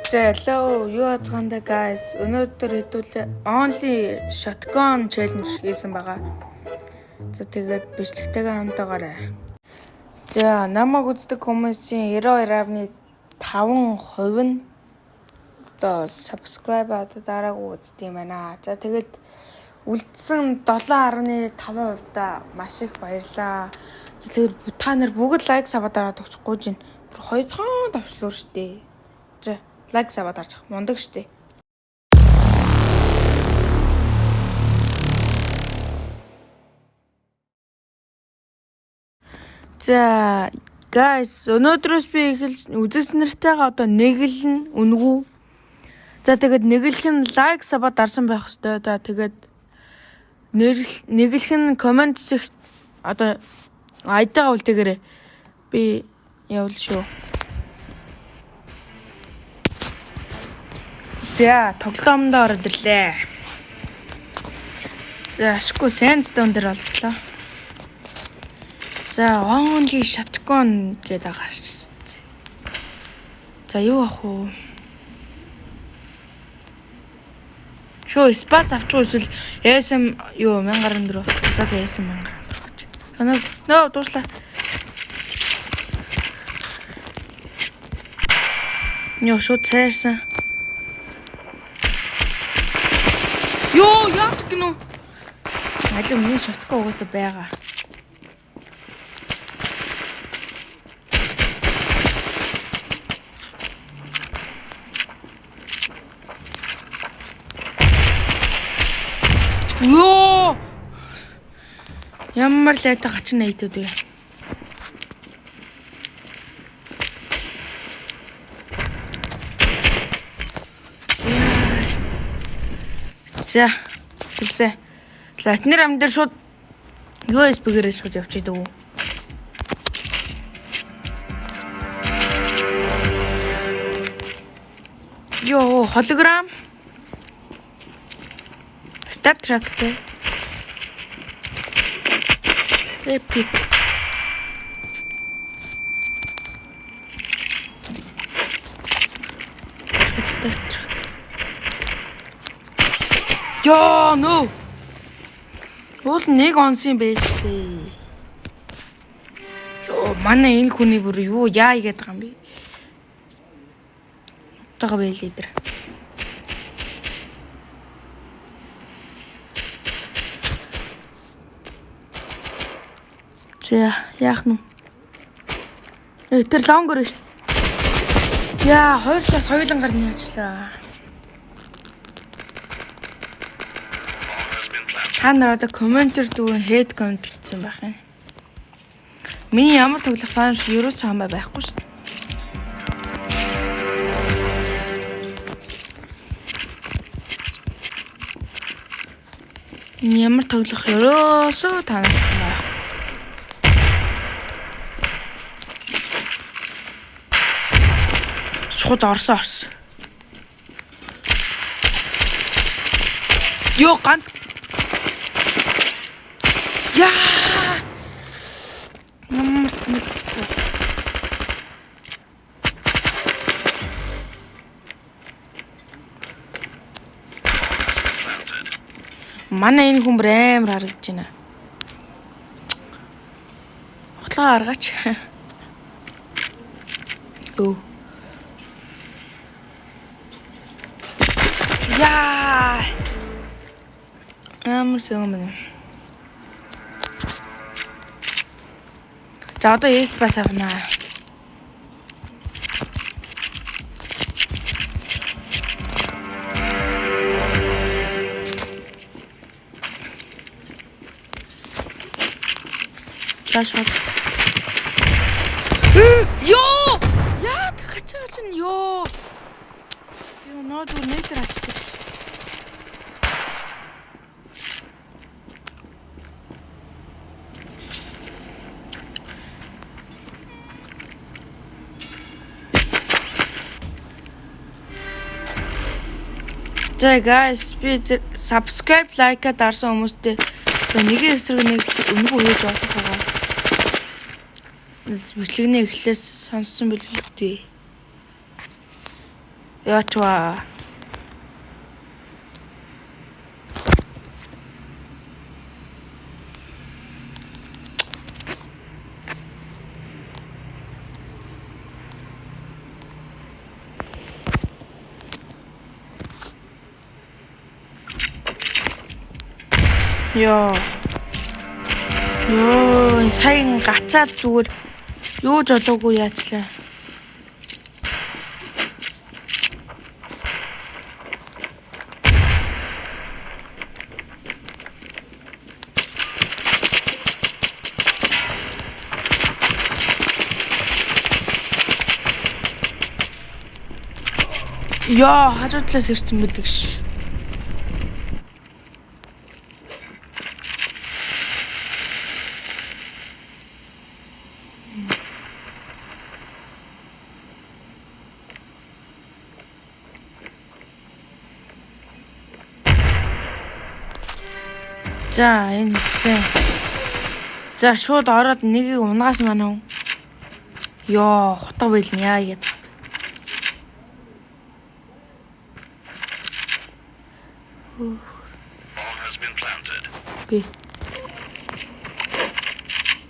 Hello, юу хацгаанда guys. Өнөөдөр хэдүүлээ only shotgun challenge хийсэн байгаа. За тэгээд бичлэгтэйгээ хамтаагаарай. За намайг үздэг хүмүүсийн 92.5% нь одоо subscribe дараагүй үздэг юм байна. За тэгээд үлдсэн 7.5% маш их баярлаа. За тэгээд та нар бүгд лайк саваа дараад өгчихгүй чинь 200 давчлуур штэ. За лайк саваа дарчих мундаг штэ. За guys, өнөөдрөөс би үзэгч нартайгаа одоо нэглэн үнгүү. За тэгээд нэглэх нь лайк саваа дарсан байх ёстой. За тэгээд нэглэх нь комент сект одоо айдагаа үлдээгээрэй. Би явуул шүү. За тоглоомд ороод ирлээ. За ашгүй сэндстон дээр боллоо. За only shotgun гэдэг байгаа шүү. За юу ах вэ? Шоо спас авчих эсвэл SM юу 1004. За SM 1004. Нөө дууслаа. Нөө шууд цаарсан. Ёо яах гинөө? Надад миний шоткоо угаасаа байгаа. Ёо! Ямар лайта гачин найдад вэ? За, үлсэ. Латнер ам дээр шууд USB-гээрээ шууд явчихдаг уу? Ёо, hologram. Star Trek тэ. Epic. Ёо, no. Уул нэг онсын байж тээ. Ёо, манай энэ хүний бүр юу яа игээд байгаа юм бэ? Утга байлээ дэр. За, яах нь? Тэр лонгор шүү. Яа, хоёулаас хоёулан гарны ажиллаа. Та нар одоо комментэр дүүн хейт коммент бичсэн байх юм. Миний ямар тоглох план юу самбай байхгүй шүү. Ямар тоглох ёроосоо та нар байх. Шууд орсон. Ёо ганц. Яа! Ямар тэнэг. Манай энэ хүн амар харагдаж байна. Хотлоо аргаач. Өө. Яа! Амар сөөмөн. За одоо спас авнаа. Шашвал. Ёо! Яа гачаач нь ёо. Ёо ноод үнээр ачдаг. За guys, би subscribe like дарсан хүмүүстээ нэг эсрэг нэг өнгө хийж болох байгаа. Бичлэгний эхлээс сонссон билээ. Яачва. Ёо, сайн гацаад зүгээр юу ч олоогүй яачлаа. Яа, хажуу талаас ирсэн мэдэг ш. За энэ хэвсэн. За шууд ороод нэгийг унгаас манаа. Ёо, хотоо байлна яа гээд.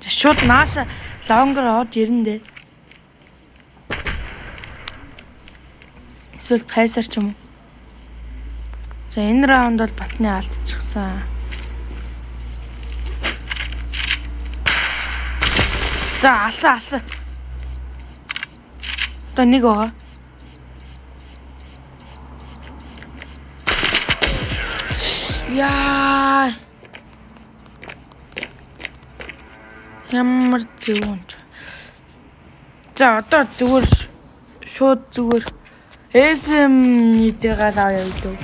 За шууд нааша лонгор орж ирэндээ. Эсвэл пайсар ч юм уу. За энэ раунд бол батны алдчихсан. За алсан. Одоо нэг байгаа. Яа. Ямар зөвөнч. За одоо зүгээр шууд зүгээр эсэмнийтэйгээ авъя юу.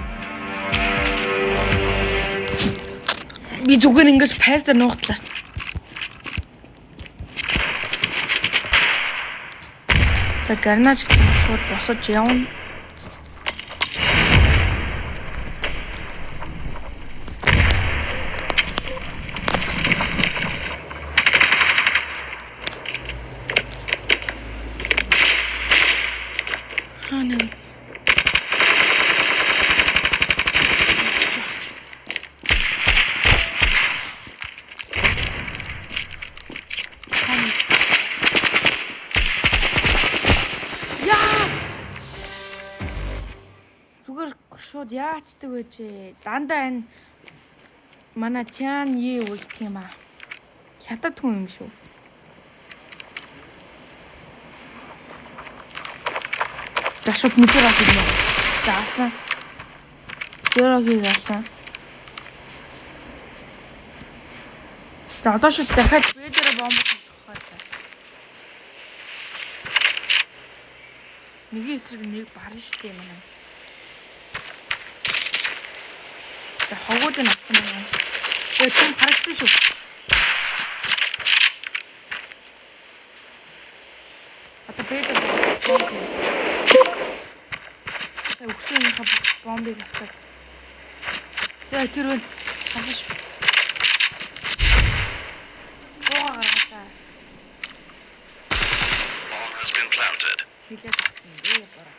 Би зүгээр ингэж пайстер нуугтлаа. За гарнаж шууд босож явна. Шууд яачдаг вэ чи? Дандаа энэ манай Тян Е үлдэх юм аа. Хятад хүн юм шүү. За шууд мэдэр авах юм. За алсан. Зөөрөгийг алсан. За одоо шууд дахиад бэдэр бомб авах хэрэгтэй. Нэг эсрэг нэг барна штэ манай. За хогоодын авсан байна. Тэгээ тийм харагдсан шүү. Одоо бэдэр бомб. Тэгээ өгсөн бомбыг авчаад. Тэгээ тэр үн хавш. Боо гаргатаа. Хэлээд авсан дээ бороо.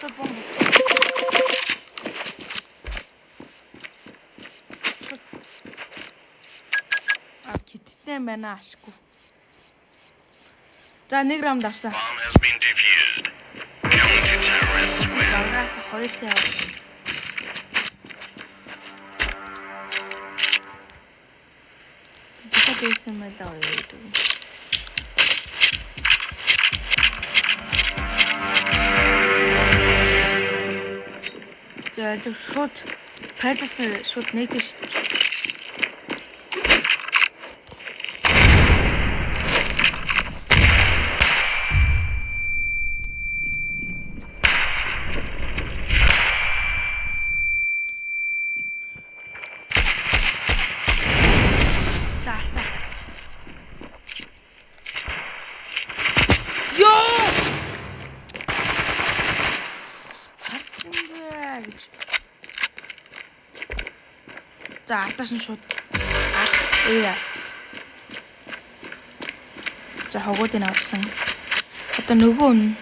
За бомб. Киттэй байна ашгүй. За 1 раунд авсан. Багаас 2 таа. Тэтэйсэн мэлээ юу. За шууд пайдасан шууд нэгдэж. За алтаас нь шууд Яац. За хогоодын авсан. Одоо нөгөө нь.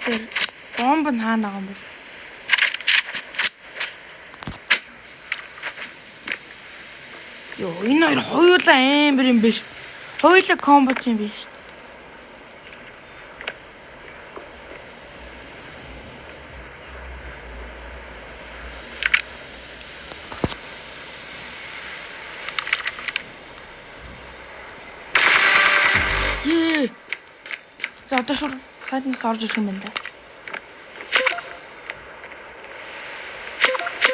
Тэр бомб нь хаана байгаа юм бэ? Йоо, энэ хоёр хоёулаа амар юм биш. Хоёулаа комбат юм биш. За одоо шууд сайднаас орж ирэх юм байна да.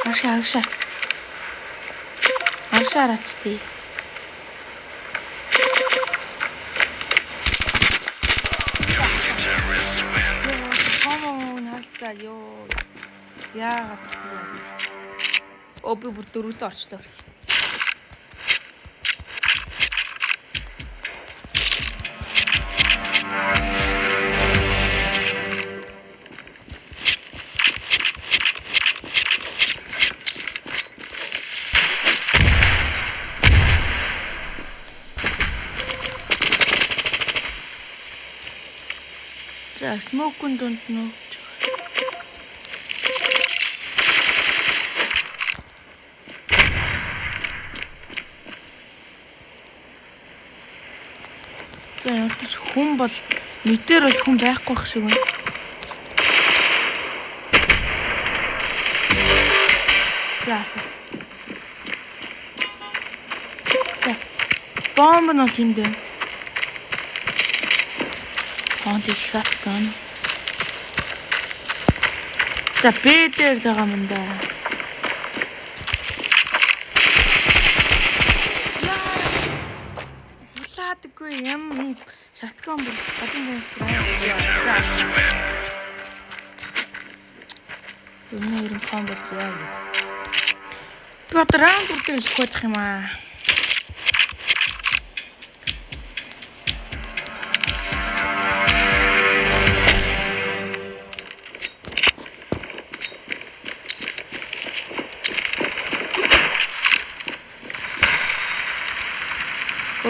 Агшаа. Агшаараач. Ёо. Яагаад би бүр дөрвөлөө орчлоо. За смокын дунд нөө. За ямарч хүн бол мэдээр бол хүн байхгүй байх шиг байна. За. Бомб нь тэнд байна. Only shotgun. За бэдэр байгаа юм да. Хулаадаггүй юм shotgun бүр гадын дэнс байна. Өнөөдөр комбат яа. Би одоо раунд бүртээ хэлэх гэж юм аа.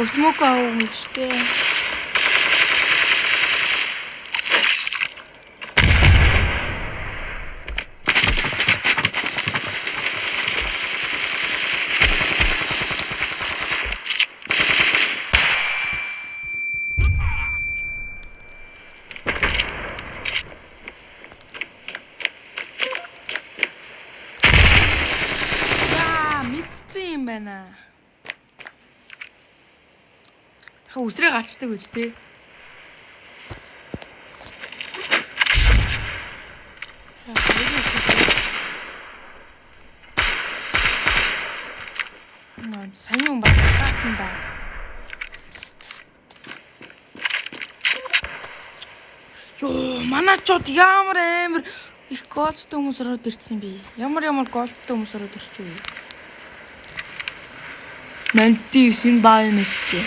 Смок авах гэжтэй. Мэдсэн юм байна. Үсрээ галчдаг гэж тий. Сайн юм байна таацсан да. Йоо, манайчууд ямар амар их голдтой хүмүүс ороод ирсэн би. Ямар голдтой хүмүүс ороод ирчихв. Мэнти син баа нэгтэй.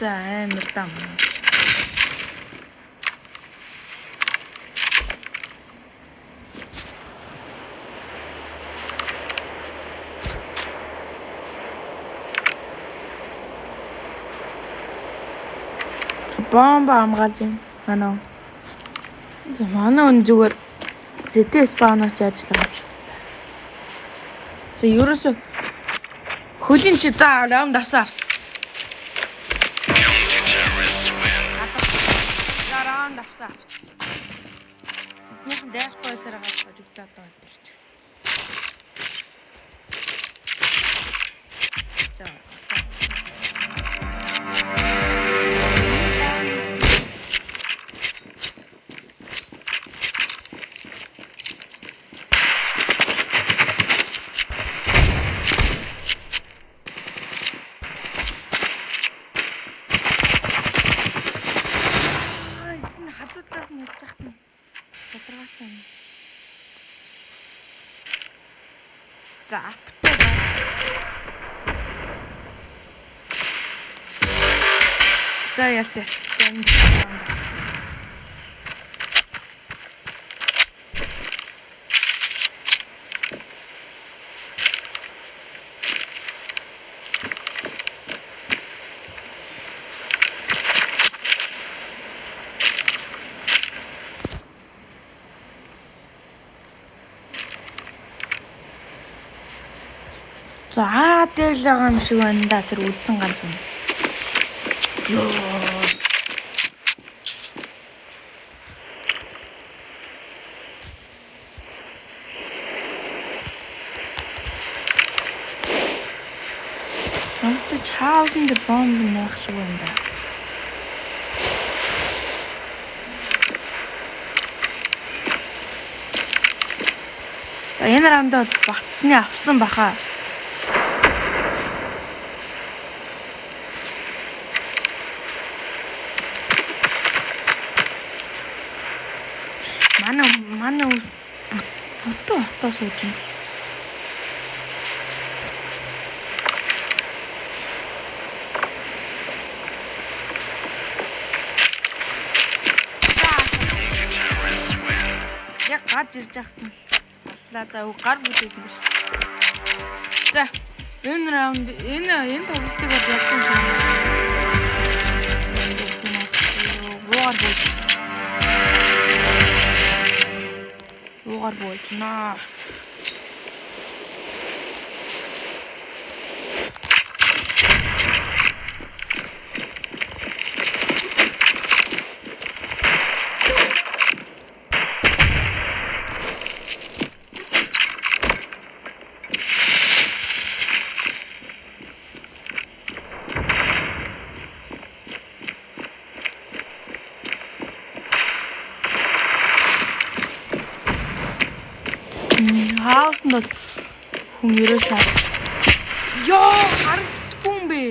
За амар дам. Бомба амгаалын манай. За манай өн зүгээр ZT спаунаас яаж л авч. За ерөөсө хөлийн чи за раунд авсан. Дэхгой саргаж хожигдаад байгаа юм шүү дээ. За. Хажуудлаас нь ядж захт нь Батаргаатай. За аптай. За ялц. За дээр л байгаа юм шиг байна да тэр үлдсэн ганц юм. Йоо. Амт чаасан дэ бомб нэх шиг байна да. За энэ раунд бол батны авсан баха. Манай бүтэн хотоо сууж байна. Яг гарч ирж яхад нь боллаа да. Гар бүтээсэн биш. За энэ раунд энэ тоглолтыг бол явсан юм. Руугаар болж хаалтнууд хүн ерөөсөө ёо харагдахгүй юм бэ.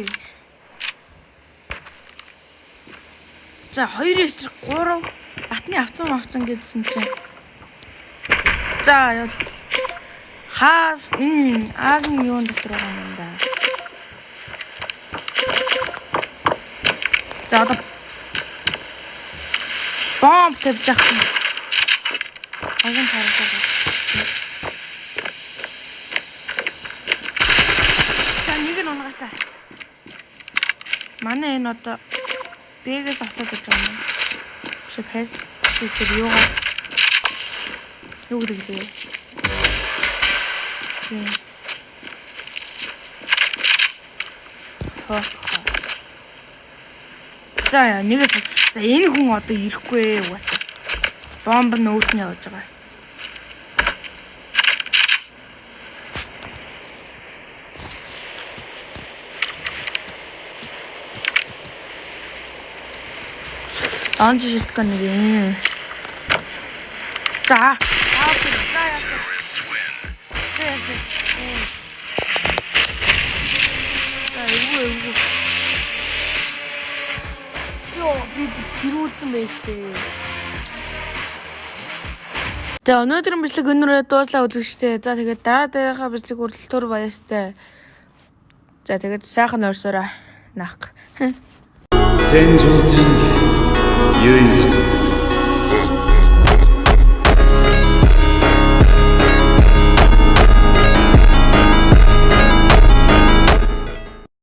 За 2 эсрэг 3 батны авцсан гэдсэн чинь. За яа хаас энэ аагийн юун дотор байгаа юм да. За одоо бомб тавьж яах юм. Аган харагдаад. Унгасаа. Манай энэ одоо бэгээс отоод гэж байгаа юм. Шипэс сэтэр юу гэдэг вэ? За нэгээс за энэ хүн одоо ирэхгүй угаасаа. Бомб нь өөрт нь явж байгаа. Анж шитгэн нэг юм. За. Йоо, би тэрүүлсэн байлээ. За, өнөөдрийн бичлэг өнөөрөө дууслаа үзэгчтэй. За, тэгээд дараагийнхаа бичлэг хүртэл түр баяртай. За, тэгээд сайхан орсороо наах. 天上天下唯一の